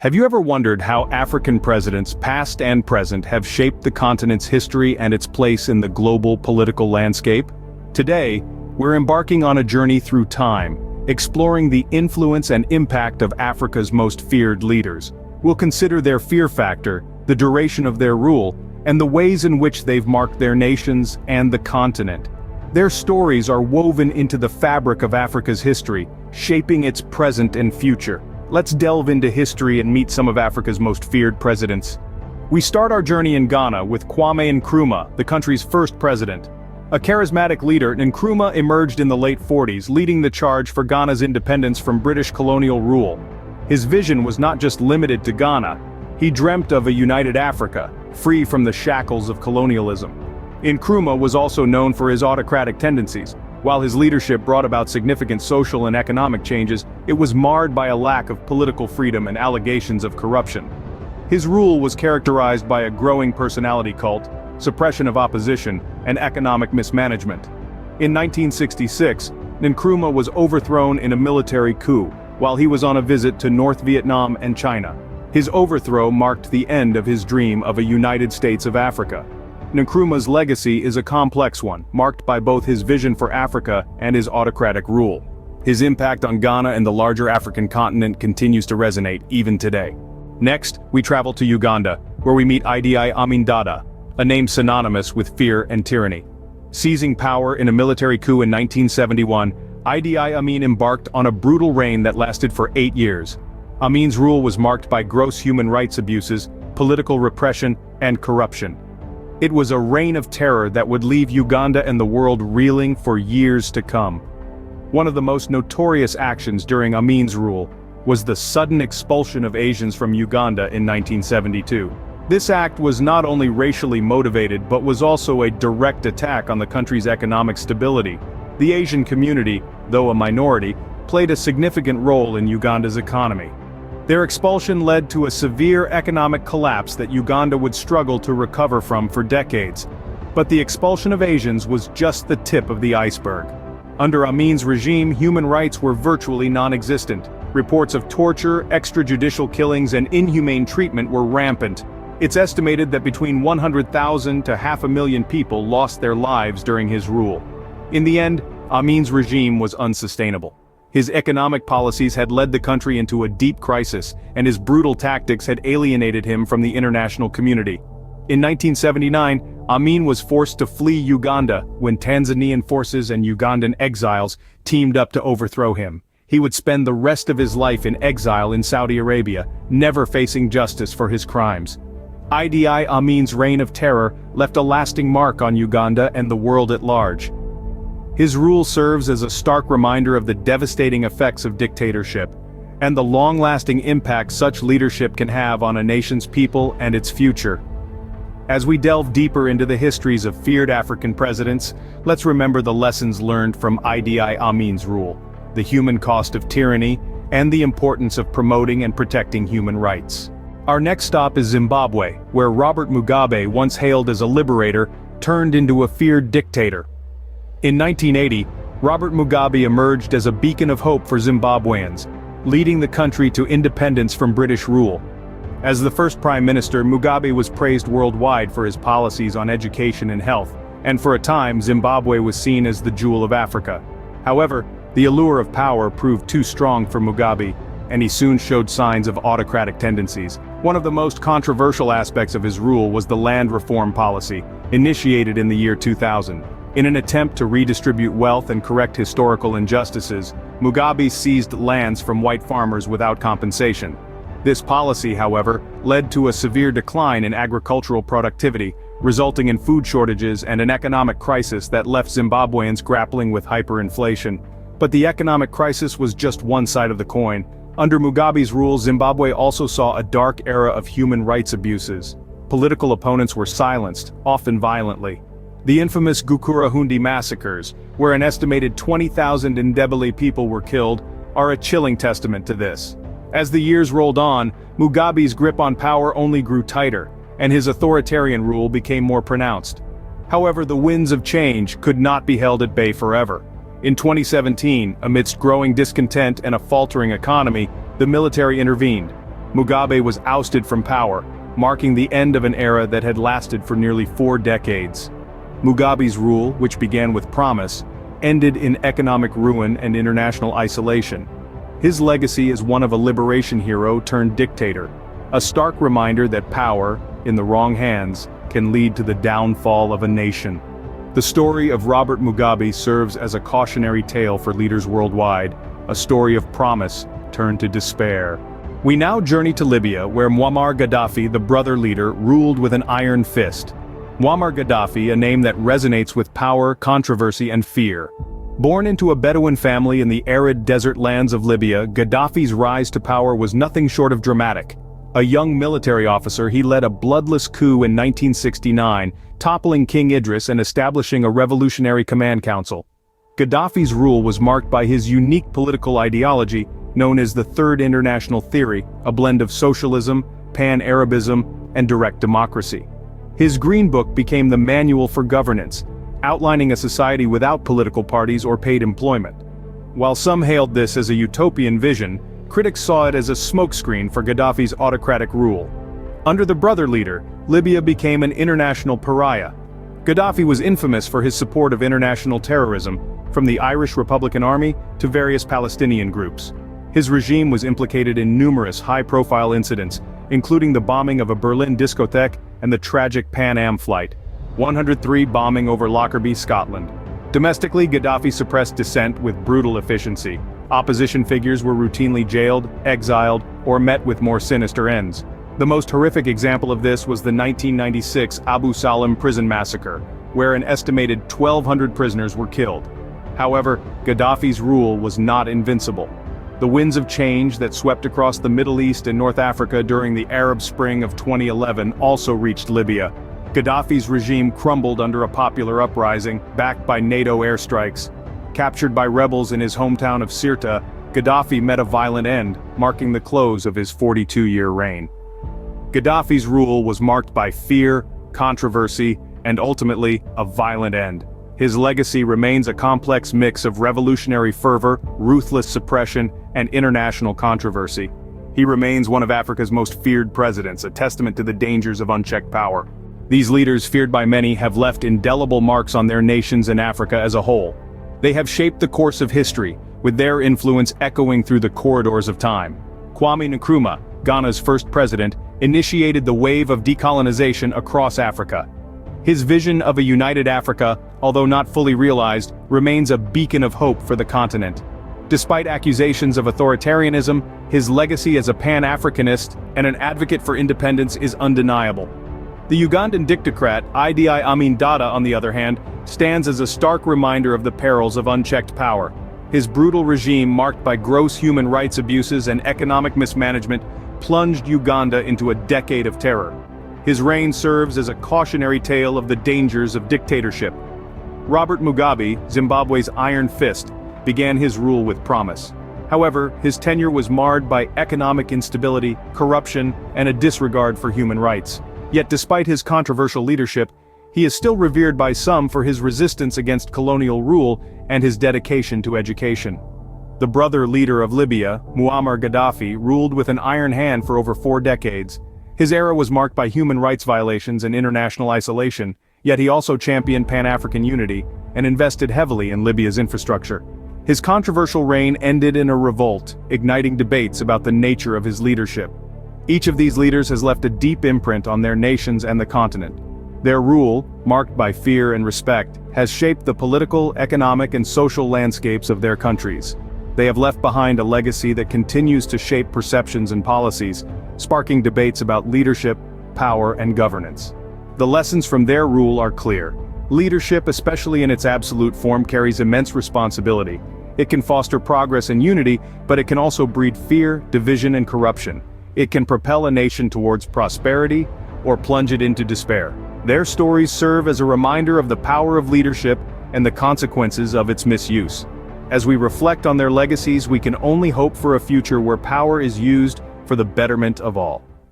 Have you ever wondered how African presidents, past and present, have shaped the continent's history and its place in the global political landscape? Today, we're embarking on a journey through time, exploring the influence and impact of Africa's most feared leaders. We'll consider their fear factor, the duration of their rule, and the ways in which they've marked their nations and the continent. Their stories are woven into the fabric of Africa's history, shaping its present and future. Let's delve into history and meet some of Africa's most feared presidents. We start our journey in Ghana with Kwame Nkrumah, the country's first president. A charismatic leader, Nkrumah emerged in the late 40s, leading the charge for Ghana's independence from British colonial rule. His vision was not just limited to Ghana. He dreamt of a united Africa, free from the shackles of colonialism. Nkrumah was also known for his autocratic tendencies. While his leadership brought about significant social and economic changes, it was marred by a lack of political freedom and allegations of corruption. His rule was characterized by a growing personality cult, suppression of opposition, and economic mismanagement. In 1966, Nkrumah was overthrown in a military coup, while he was on a visit to North Vietnam and China. His overthrow marked the end of his dream of a United States of Africa. Nkrumah's legacy is a complex one, marked by both his vision for Africa and his autocratic rule. His impact on Ghana and the larger African continent continues to resonate even today. Next, we travel to Uganda, where we meet Amin Dada, a name synonymous with fear and tyranny. Seizing power in a military coup in 1971, Amin embarked on a brutal reign that lasted for 8 years. Amin's rule was marked by gross human rights abuses, political repression, and corruption. It was a reign of terror that would leave Uganda and the world reeling for years to come. One of the most notorious actions during Amin's rule was the sudden expulsion of Asians from Uganda in 1972. This act was not only racially motivated but was also a direct attack on the country's economic stability. The Asian community, though a minority, played a significant role in Uganda's economy. Their expulsion led to a severe economic collapse that Uganda would struggle to recover from for decades. But the expulsion of Asians was just the tip of the iceberg. Under Amin's regime, human rights were virtually non-existent. Reports of torture, extrajudicial killings, and inhumane treatment were rampant. It's estimated that between 100,000 to 500,000 people lost their lives during his rule. In the end, Amin's regime was unsustainable. His economic policies had led the country into a deep crisis, and his brutal tactics had alienated him from the international community. In 1979, Amin was forced to flee Uganda when Tanzanian forces and Ugandan exiles teamed up to overthrow him. He would spend the rest of his life in exile in Saudi Arabia, never facing justice for his crimes. Idi Amin's reign of terror left a lasting mark on Uganda and the world at large. His rule serves as a stark reminder of the devastating effects of dictatorship, and the long-lasting impact such leadership can have on a nation's people and its future. As we delve deeper into the histories of feared African presidents, let's remember the lessons learned from Idi Amin's rule, the human cost of tyranny, and the importance of promoting and protecting human rights. Our next stop is Zimbabwe, where Robert Mugabe, once hailed as a liberator, turned into a feared dictator. In 1980, Robert Mugabe emerged as a beacon of hope for Zimbabweans, leading the country to independence from British rule. As the first prime minister, Mugabe was praised worldwide for his policies on education and health, and for a time Zimbabwe was seen as the jewel of Africa. However, the allure of power proved too strong for Mugabe, and he soon showed signs of autocratic tendencies. One of the most controversial aspects of his rule was the land reform policy, initiated in the year 2000. In an attempt to redistribute wealth and correct historical injustices, Mugabe seized lands from white farmers without compensation. This policy, however, led to a severe decline in agricultural productivity, resulting in food shortages and an economic crisis that left Zimbabweans grappling with hyperinflation. But the economic crisis was just one side of the coin. Under Mugabe's rule, Zimbabwe also saw a dark era of human rights abuses. Political opponents were silenced, often violently. The infamous Gukurahundi massacres, where an estimated 20,000 Ndebele people were killed, are a chilling testament to this. As the years rolled on, Mugabe's grip on power only grew tighter, and his authoritarian rule became more pronounced. However, the winds of change could not be held at bay forever. In 2017, amidst growing discontent and a faltering economy, the military intervened. Mugabe was ousted from power, marking the end of an era that had lasted for nearly 4 decades. Mugabe's rule, which began with promise, ended in economic ruin and international isolation. His legacy is one of a liberation hero turned dictator, a stark reminder that power, in the wrong hands, can lead to the downfall of a nation. The story of Robert Mugabe serves as a cautionary tale for leaders worldwide, a story of promise turned to despair. We now journey to Libya, where Muammar Gaddafi, the brother leader, ruled with an iron fist. Muammar Gaddafi, a name that resonates with power, controversy, and fear. Born into a Bedouin family in the arid desert lands of Libya, Gaddafi's rise to power was nothing short of dramatic. A young military officer, he led a bloodless coup in 1969, toppling King Idris and establishing a revolutionary command council. Gaddafi's rule was marked by his unique political ideology, known as the Third International Theory, a blend of socialism, pan-Arabism, and direct democracy. His Green Book became the manual for governance, outlining a society without political parties or paid employment. While some hailed this as a utopian vision, critics saw it as a smokescreen for Gaddafi's autocratic rule. Under the brother leader, Libya became an international pariah. Gaddafi was infamous for his support of international terrorism, from the Irish Republican Army to various Palestinian groups. His regime was implicated in numerous high-profile incidents, including the bombing of a Berlin discotheque and the tragic Pan Am Flight 103 bombing over Lockerbie, Scotland. Domestically, Gaddafi suppressed dissent with brutal efficiency. Opposition figures were routinely jailed, exiled, or met with more sinister ends. The most horrific example of this was the 1996 Abu Salam prison massacre, where an estimated 1,200 prisoners were killed. However, Gaddafi's rule was not invincible. The winds of change that swept across the Middle East and North Africa during the Arab Spring of 2011 also reached Libya. Gaddafi's regime crumbled under a popular uprising, backed by NATO airstrikes. Captured by rebels in his hometown of Sirte, Gaddafi met a violent end, marking the close of his 42-year reign. Gaddafi's rule was marked by fear, controversy, and ultimately, a violent end. His legacy remains a complex mix of revolutionary fervor, ruthless suppression, and international controversy. He remains one of Africa's most feared presidents, a testament to the dangers of unchecked power. These leaders, feared by many, have left indelible marks on their nations and Africa as a whole. They have shaped the course of history, with their influence echoing through the corridors of time. Kwame Nkrumah, Ghana's first president, initiated the wave of decolonization across Africa. His vision of a united Africa, although not fully realized, remains a beacon of hope for the continent. Despite accusations of authoritarianism, his legacy as a Pan-Africanist and an advocate for independence is undeniable. The Ugandan dictator, Amin Dada, on the other hand, stands as a stark reminder of the perils of unchecked power. His brutal regime, marked by gross human rights abuses and economic mismanagement, plunged Uganda into a decade of terror. His reign serves as a cautionary tale of the dangers of dictatorship. Robert Mugabe, Zimbabwe's iron fist, began his rule with promise. However, his tenure was marred by economic instability, corruption, and a disregard for human rights. Yet despite his controversial leadership, he is still revered by some for his resistance against colonial rule and his dedication to education. The brother leader of Libya, Muammar Gaddafi, ruled with an iron hand for over 4 decades. His era was marked by human rights violations and international isolation, yet he also championed Pan-African unity and invested heavily in Libya's infrastructure. His controversial reign ended in a revolt, igniting debates about the nature of his leadership. Each of these leaders has left a deep imprint on their nations and the continent. Their rule, marked by fear and respect, has shaped the political, economic, and social landscapes of their countries. They have left behind a legacy that continues to shape perceptions and policies, sparking debates about leadership, power, and governance. The lessons from their rule are clear. Leadership, especially in its absolute form, carries immense responsibility. It can foster progress and unity, but it can also breed fear, division, and corruption. It can propel a nation towards prosperity, or plunge it into despair. Their stories serve as a reminder of the power of leadership and the consequences of its misuse. As we reflect on their legacies, we can only hope for a future where power is used for the betterment of all.